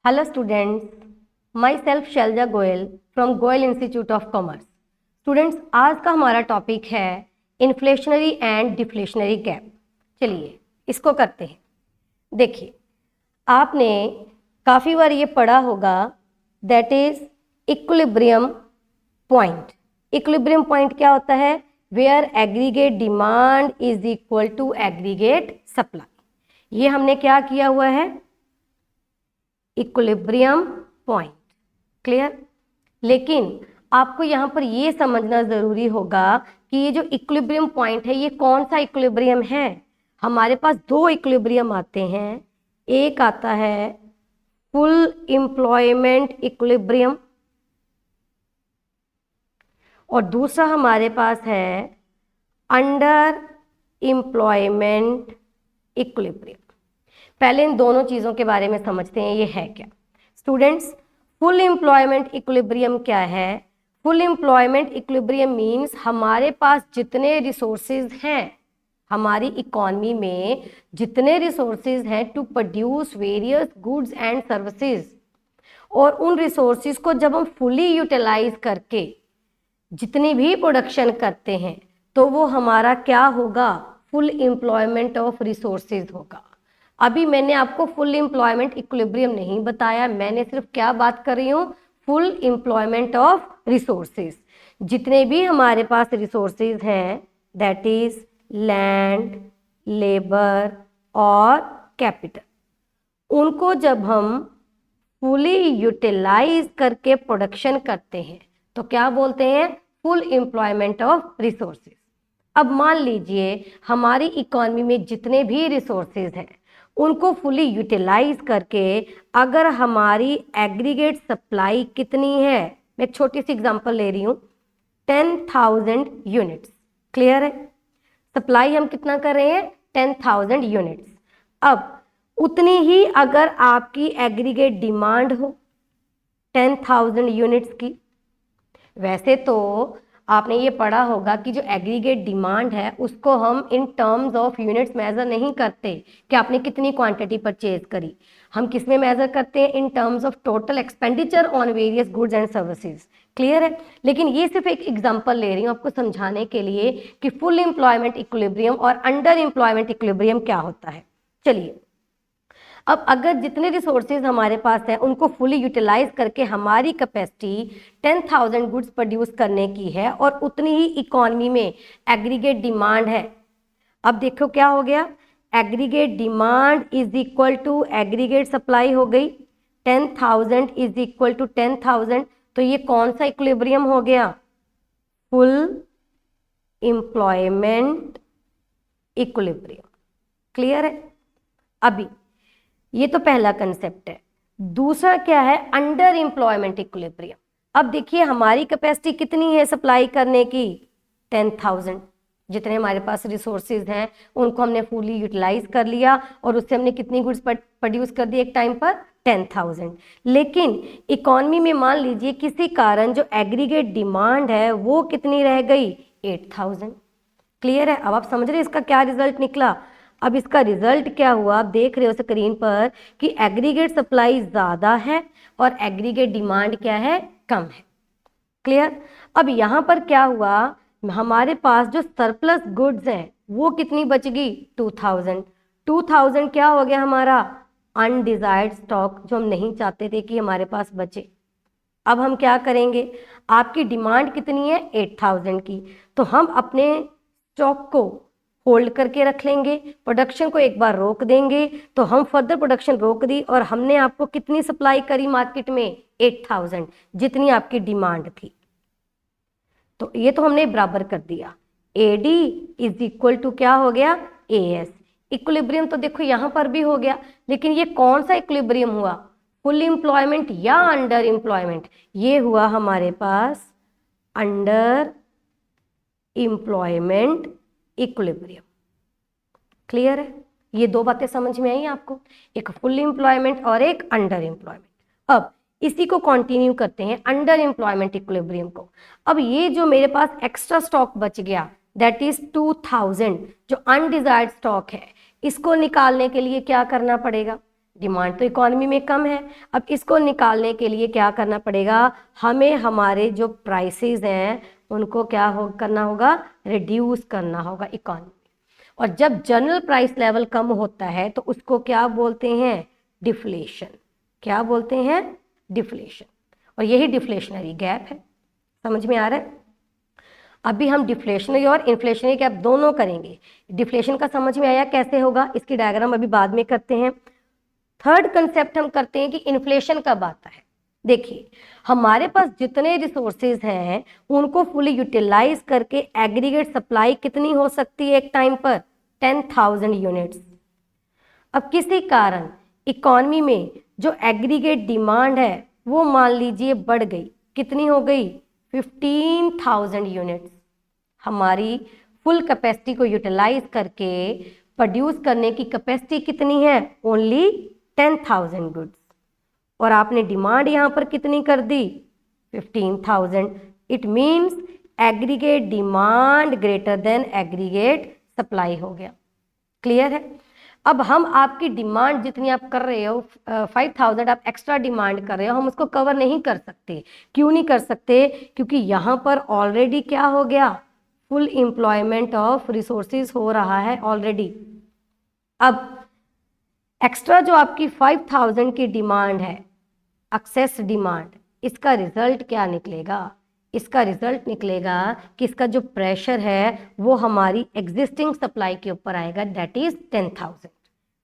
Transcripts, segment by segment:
Hello students, myself Shailja Goyal from Goyal institute of commerce. Students, आज का हमारा टॉपिक है इन्फ्लेशनरी एंड डिफ्लेशनरी गैप। चलिए इसको करते हैं। देखिए, आपने काफ़ी बार ये पढ़ा होगा, that is equilibrium point. Equilibrium point क्या होता है? Where aggregate demand is equal to aggregate supply. ये हमने क्या किया हुआ है? Equilibrium point. क्लियर? लेकिन आपको यहाँ पर ये समझना जरूरी होगा कि ये जो इक्विलिब्रियम पॉइंट है, ये कौन सा इक्विलिब्रियम है। हमारे पास दो इक्विलिब्रियम आते हैं। एक आता है फुल एम्प्लॉयमेंट इक्विलिब्रियम और दूसरा हमारे पास है अंडर एम्प्लॉयमेंट इक्विलिब्रियम। पहले इन दोनों चीज़ों के बारे में समझते हैं, ये है क्या। स्टूडेंट्स, फुल एम्प्लॉयमेंट इक्विलिब्रियम क्या है? फुल एम्प्लॉयमेंट इक्विलिब्रियम मीन्स हमारे पास जितने रिसोर्सेज हैं, हमारी इकोनॉमी में जितने रिसोर्सेज हैं to produce various goods and services, और उन रिसोर्सेज को जब हम फुली यूटिलाइज करके जितनी भी प्रोडक्शन करते हैं तो वो हमारा क्या होगा? फुल एम्प्लॉयमेंट ऑफ रिसोर्सेज होगा। अभी मैंने आपको फुल एम्प्लॉयमेंट इक्विलिब्रियम नहीं बताया, मैंने सिर्फ क्या बात कर रही हूँ? Full employment of resources. जितने भी हमारे पास रिसोर्सेज हैं, दैट इज लैंड, लेबर और कैपिटल, उनको जब हम फुली यूटिलाइज करके प्रोडक्शन करते हैं तो क्या बोलते हैं? Full employment of resources. अब मान लीजिए हमारी इकोनॉमी में जितने भी रिसोर्सेज हैं उनको फुली यूटिलाइज करके अगर हमारी एग्रीगेट सप्लाई कितनी है, मैं एक छोटी सी एग्जांपल ले रही हूँ, 10,000 यूनिट्स। क्लियर है? सप्लाई हम कितना कर रहे हैं? 10,000 यूनिट्स। अब उतनी ही अगर आपकी एग्रीगेट डिमांड हो 10,000 यूनिट्स की, वैसे तो आपने ये पढ़ा होगा कि जो एग्रीगेट डिमांड है उसको हम in terms of units measure नहीं करते कि आपने कितनी क्वांटिटी परचेज करी। हम किस में मेजर करते हैं? इन terms of total expenditure on various goods and services. Clear है? लेकिन ये सिर्फ एक एग्जांपल ले रही हूँ आपको समझाने के लिए कि फुल एम्प्लॉयमेंट इक्विलिब्रियम और अंडर एम्प्लॉयमेंट इक्विलिब्रियम क्या होता है। चलिए, अब अगर जितने रिसोर्सेज हमारे पास हैं उनको फुली यूटिलाइज करके हमारी कैपेसिटी 10,000 गुड्स प्रोड्यूस करने की है और उतनी ही इकोनॉमी में एग्रीगेट डिमांड है। अब देखो क्या हो गया? Aggregate demand is equal to aggregate supply हो गई। 10,000 इज इक्वल टू 10,000, तो ये कौन सा इक्विलिब्रियम हो गया? Full employment equilibrium. क्लियर है? अभी ये तो पहला कंसेप्ट है। दूसरा क्या है? Under employment equilibrium. अब देखिए हमारी कैपेसिटी कितनी है सप्लाई करने की? 10,000। जितने हमारे पास रिसोर्सेज हैं उनको हमने फुली यूटिलाइज कर लिया और उससे हमने कितनी गुड्स प्रोड्यूस कर दी एक टाइम पर? 10,000। लेकिन इकोनॉमी में मान लीजिए किसी कारण जो एग्रीगेट डिमांड है वो कितनी रह गई? 8,000। क्लियर है? अब आप समझ रहे हैं इसका क्या रिजल्ट निकला? अब इसका रिजल्ट क्या हुआ? आप देख रहे हो स्क्रीन पर कि एग्रीगेट सप्लाई ज़्यादा है और एग्रीगेट डिमांड क्या है? कम है। क्लियर? अब यहाँ पर क्या हुआ? हमारे पास जो सरप्लस गुड्स हैं वो कितनी बच गई? 2,000। 2,000 क्या हो गया हमारा? अनडिजायर्ड स्टॉक, जो हम नहीं चाहते थे कि हमारे पास बचे। अब हम क्या करेंगे? आपकी डिमांड कितनी है? 8,000 की, तो हम अपने स्टॉक को होल्ड करके रख लेंगे, प्रोडक्शन को एक बार रोक देंगे। तो हम फर्दर प्रोडक्शन रोक दी और हमने आपको कितनी सप्लाई करी मार्केट में? 8,000, जितनी आपकी डिमांड थी। तो ये तो हमने बराबर कर दिया। AD इज इक्वल टू क्या हो गया? AS। इक्विलिब्रियम तो देखो यहाँ पर भी हो गया, लेकिन ये कौन सा इक्विलिब्रियम हुआ? फुल एम्प्लॉयमेंट या अंडर एम्प्लॉयमेंट? ये हुआ हमारे पास अंडर एम्प्लॉयमेंट इक्विलिब्रियम। क्लियर है? ये दो बातें समझ में आई आपको, एक फुल एम्प्लॉयमेंट और एक अंडर एम्प्लॉयमेंट। अब इसी को कंटिन्यू करते हैं, अंडर एम्प्लॉयमेंट इक्विलिब्रियम को। अब ये जो मेरे पास एक्स्ट्रा स्टॉक बच गया, दैट इज 2,000, जो अनडिजायर्ड स्टॉक है, इसको निकालने के लिए क्या करना पड़ेगा? डिमांड तो इकोनॉमी में कम है। अब इसको निकालने के लिए क्या करना पड़ेगा, हमें हमारे जो प्राइसेस हैं उनको करना होगा, रिड्यूस करना होगा इकोनॉमी। और जब जनरल प्राइस लेवल कम होता है तो उसको क्या बोलते हैं, डिफ्लेशन। क्या बोलते हैं, डिफ्लेशन। और यही डिफ्लेशनरी गैप है। समझ में आ रहा है? अभी हम डिफ्लेशनरी और इन्फ्लेशनरी गैप दोनों करेंगे। डिफ्लेशन का समझ में आया कैसे होगा, इसकी डायग्राम अभी बाद में करते हैं। थर्ड कंसेप्ट हम करते हैं कि इन्फ्लेशन कब आता है। देखिए, हमारे पास जितने रिसोर्सेज हैं उनको फुली यूटिलाइज करके एग्रीगेट सप्लाई कितनी हो सकती है एक टाइम पर, 10,000 यूनिट्स। अब किसी कारण इकॉनमी में जो एग्रीगेट डिमांड है वो मान लीजिए बढ़ गई, कितनी हो गई, 15,000 यूनिट्स। हमारी फुल कैपेसिटी को यूटिलाइज करके प्रोड्यूस करने की कैपेसिटी कितनी है, ओनली 10,000 गुड्स। और आपने डिमांड यहां पर कितनी कर दी, 15,000। It means aggregate demand greater than aggregate supply हो गया। क्लियर है? अब हम आपकी डिमांड जितनी आप कर रहे हो, 5,000 आप एक्स्ट्रा डिमांड कर रहे हो, हम उसको कवर नहीं कर सकते। क्यों नहीं कर सकते, क्योंकि यहाँ पर ऑलरेडी क्या हो गया, फुल एम्प्लॉयमेंट ऑफ रिसोर्सेज हो रहा है ऑलरेडी। अब एक्स्ट्रा जो आपकी 5,000 की डिमांड है, एक्सेस डिमांड, इसका रिजल्ट क्या निकलेगा, इसका रिजल्ट निकलेगा कि इसका जो प्रेशर है वो हमारी एग्जिस्टिंग सप्लाई के ऊपर आएगा, दैट इज 10,000।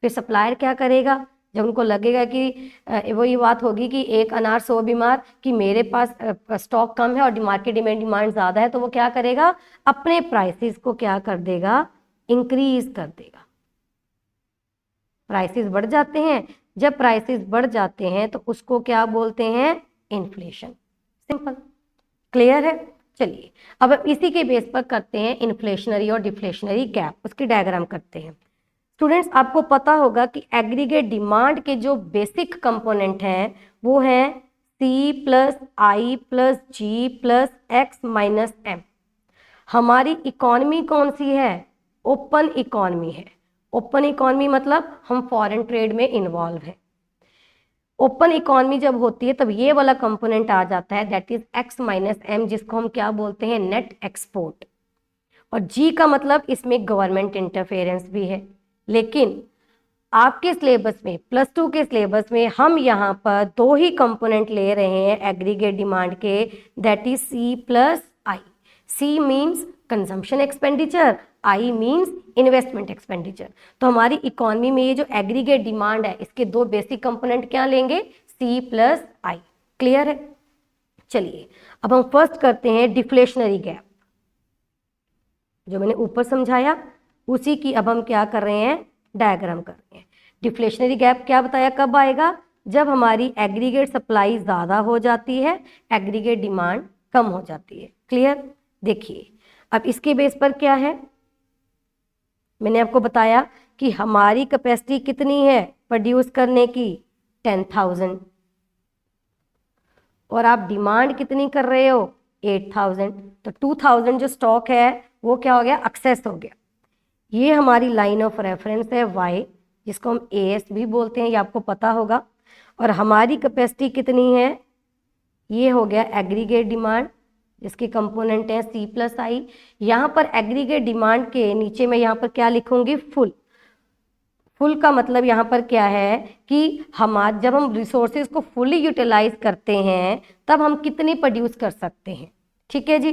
फिर सप्लायर क्या करेगा, जब उनको लगेगा कि वही बात होगी कि एक अनार 100 बीमार, कि मेरे पास स्टॉक कम है और मार्केट डिमांड ज़्यादा है, तो वो क्या करेगा, अपने प्राइसेस को क्या कर देगा, इंक्रीज कर देगा। प्राइसेस बढ़ जाते हैं, जब प्राइसेस बढ़ जाते हैं तो उसको क्या बोलते हैं, इन्फ्लेशन। सिंपल। क्लियर है? चलिए अब हम इसी के बेस पर करते हैं इन्फ्लेशनरी और डिफ्लेशनरी गैप, उसकी डायग्राम करते हैं। स्टूडेंट्स, आपको पता होगा कि एग्रीगेट डिमांड के जो बेसिक कंपोनेंट हैं वो हैं C प्लस आई प्लस जी प्लस एक्स माइनस एम। हमारी इकॉनमी कौन सी है, ओपन इकॉनमी है। ओपन इकॉनमी मतलब हम फॉरेन ट्रेड में इन्वॉल्व हैं। ओपन इकॉनमी जब होती है तब ये वाला कंपोनेंट आ जाता है, that is X minus M, जिसको हम क्या बोलते हैं, नेट एक्सपोर्ट। और जी का मतलब इसमें गवर्नमेंट इंटरफेरेंस भी है। लेकिन आपके सिलेबस में, +2 के सिलेबस में हम यहाँ पर दो ही कंपोनेंट ले रहे हैं एग्रीगेट डिमांड के, that is C plus I. C means consumption expenditure, I means investment expenditure. तो हमारी इकॉनमी में ये जो एग्रीगेट डिमांड है इसके दो बेसिक कंपोनेंट क्या लेंगे, सी प्लस आई। क्लियर है? चलिए अब हम फर्स्ट करते हैं डिफ्लेशनरी गैप। जो मैंने ऊपर समझाया उसी की अब हम क्या कर रहे हैं, डायग्राम कर रहे हैं। डिफ्लेशनरी गैप क्या बताया, कब आएगा, जब हमारी एग्रीगेट सप्लाई ज़्यादा हो जाती है, एग्रीगेट डिमांड कम हो जाती है। क्लियर? देखिए अब इसके बेस पर क्या है, मैंने आपको बताया कि हमारी कैपेसिटी कितनी है प्रोड्यूस करने की, 10,000, और आप डिमांड कितनी कर रहे हो, 8,000। तो 2,000 जो स्टॉक है वो क्या हो गया, एक्सेस हो गया। ये हमारी लाइन ऑफ रेफरेंस है y, जिसको हम AS भी बोलते हैं, ये आपको पता होगा। और हमारी कैपेसिटी कितनी है, ये हो गया एग्रीगेट डिमांड, जिसके कंपोनेंट है C प्लस आई। यहाँ पर एग्रीगेट डिमांड के नीचे मैं यहाँ पर क्या लिखूंगी, फुल। फुल का मतलब यहाँ पर क्या है कि जब हम रिसोर्सेज को फुली यूटिलाइज करते हैं तब हम कितनी प्रोड्यूस कर सकते हैं। ठीक है जी,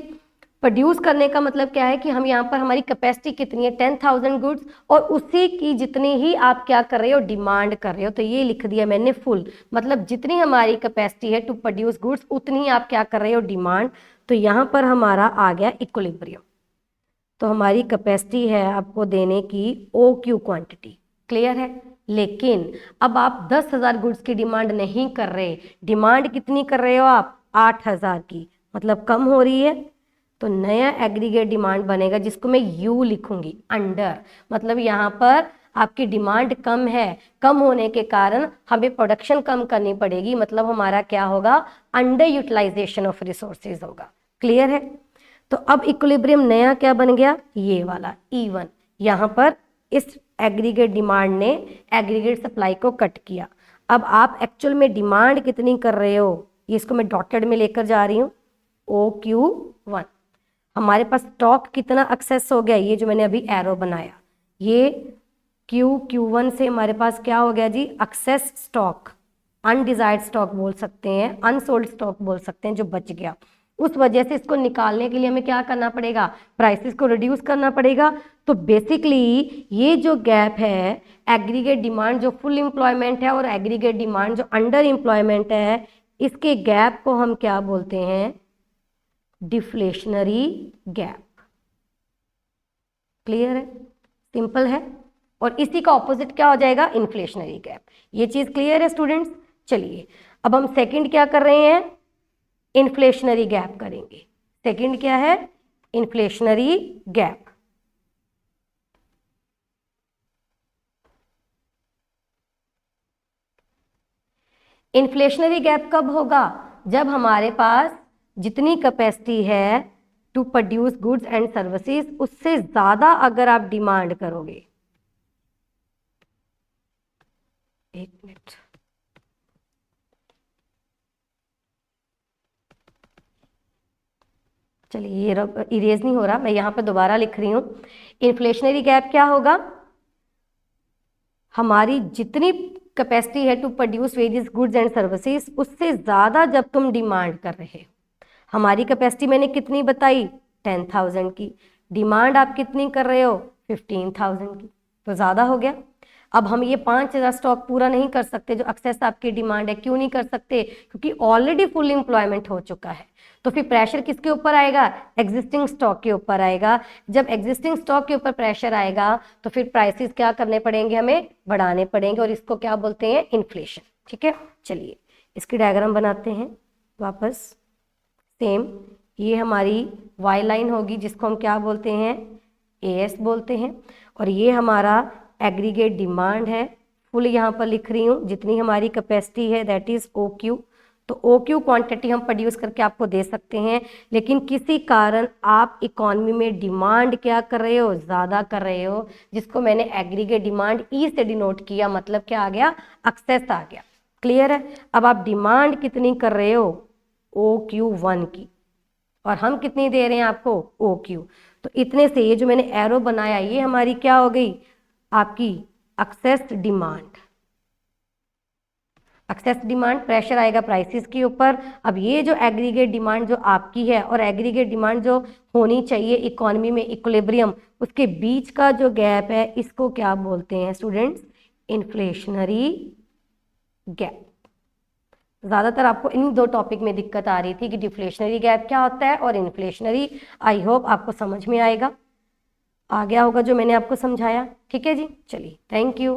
प्रोड्यूस करने का मतलब क्या है कि हम यहाँ पर हमारी कैपेसिटी कितनी है, 10,000 गुड्स, और उसी की जितनी ही आप क्या कर रहे हो, डिमांड कर रहे हो। तो ये लिख दिया मैंने फुल, मतलब जितनी हमारी कैपेसिटी है टू प्रोड्यूस गुड्स उतनी आप क्या कर रहे हो, डिमांड। तो यहाँ पर हमारा आ गया इक्विलिब्रियम। तो हमारी कैपेसिटी है आपको देने की OQ क्वांटिटी। क्लियर है? लेकिन अब आप 10,000 गुड्स की डिमांड नहीं कर रहे, डिमांड कितनी कर रहे हो आप, 8,000 की, मतलब कम हो रही है। तो नया एग्रीगेट डिमांड बनेगा जिसको मैं U लिखूंगी, अंडर, मतलब यहाँ पर आपकी डिमांड कम है, कम होने के कारण हमें प्रोडक्शन कम करनी पड़ेगी, मतलब हमारा क्या होगा, अंडर यूटिलाइजेशन ऑफ रिसोर्सेज होगा। क्लियर है? तो अब इक्विलिब्रियम नया क्या बन गया, ये वाला E1। यहाँ पर इस एग्रीगेट डिमांड ने एग्रीगेट सप्लाई को कट किया। अब आप एक्चुअल में डिमांड कितनी कर रहे हो, ये इसको मैं डॉटेड में लेकर जा रही हूँ, OQ1। हमारे पास स्टॉक कितना एक्सेस हो गया, ये जो मैंने अभी एरो बनाया, ये Q1 से हमारे पास क्या हो गया जी, एक्सेस स्टॉक, अनडिजायर्ड स्टॉक बोल सकते हैं, अनसोल्ड स्टॉक बोल सकते हैं, जो बच गया। उस वजह से इसको निकालने के लिए हमें क्या करना पड़ेगा, प्राइसेस को रिड्यूस करना पड़ेगा। तो बेसिकली ये जो गैप है, एग्रीगेट डिमांड जो फुल एम्प्लॉयमेंट है और एग्रीगेट डिमांड जो अंडर एम्प्लॉयमेंट है, इसके गैप को हम क्या बोलते हैं, डिफ्लेशनरी गैप। क्लियर है, सिंपल है। और इसी का ऑपोजिट क्या हो जाएगा, इन्फ्लेशनरी गैप। ये चीज क्लियर है स्टूडेंट्स। चलिए अब हम सेकंड क्या कर रहे हैं, इन्फ्लेशनरी गैप करेंगे। सेकंड क्या है, इन्फ्लेशनरी गैप। इन्फ्लेशनरी गैप कब होगा, जब हमारे पास जितनी कैपेसिटी है to produce goods and services, उससे ज्यादा अगर आप डिमांड करोगे। एक मिनट, चलिए ये इरेज नहीं हो रहा, मैं यहां पे दोबारा लिख रही हूं। इन्फ्लेशनरी गैप क्या होगा, हमारी जितनी कैपेसिटी है to produce various goods and services, उससे ज़्यादा जब तुम डिमांड कर रहे हो। हमारी कैपेसिटी मैंने कितनी बताई, 10,000 की, डिमांड आप कितनी कर रहे हो, 15,000 की, तो ज़्यादा हो गया। अब हम ये 5,000 स्टॉक पूरा नहीं कर सकते जो एक्सेस आपकी डिमांड है। क्यों नहीं कर सकते, क्योंकि ऑलरेडी फुल एम्प्लॉयमेंट हो चुका है। तो फिर प्रेशर किसके ऊपर आएगा, एग्जिस्टिंग स्टॉक के ऊपर आएगा। जब एग्जिस्टिंग स्टॉक के ऊपर प्रेशर आएगा तो फिर प्राइसेस क्या करने पड़ेंगे, हमें बढ़ाने पड़ेंगे, और इसको क्या बोलते हैं, इन्फ्लेशन। ठीक है, चलिए इसकी डायग्राम बनाते हैं वापस। सेम ये हमारी वाई लाइन होगी, जिसको हम क्या बोलते हैं, AS बोलते हैं, और ये हमारा एग्रीगेट डिमांड है। फुल यहाँ पर लिख रही हूँ, जितनी हमारी कैपेसिटी है दैट इज OQ। तो OQ क्वांटिटी हम प्रोड्यूस करके आपको दे सकते हैं, लेकिन किसी कारण आप इकोनॉमी में डिमांड क्या कर रहे हो, ज़्यादा कर रहे हो, जिसको मैंने एग्रीगेट डिमांड E से डिनोट किया, मतलब क्या आ गया, एक्सेस आ गया। क्लियर है। अब आप डिमांड कितनी कर रहे हो, OQ1 की, और हम कितनी दे रहे हैं आपको, OQ। तो इतने से ये जो मैंने एरो बनाया, ये हमारी क्या हो गई, आपकी excess demand. Excess demand, pressure आएगा प्राइसेस के ऊपर। अब ये जो एग्रीगेट डिमांड जो आपकी है और एग्रीगेट डिमांड जो होनी चाहिए इकोनॉमी में इक्विलिब्रियम, उसके बीच का जो गैप है, इसको क्या बोलते हैं स्टूडेंट्स, इन्फ्लेशनरी गैप। ज़्यादातर आपको इन दो टॉपिक में दिक्कत आ रही थी कि डिफ्लेशनरी गैप क्या होता है और इन्फ्लेशनरी। आई होप आपको समझ में आएगा, आ गया होगा जो मैंने आपको समझाया। ठीक है जी, चलिए थैंक यू।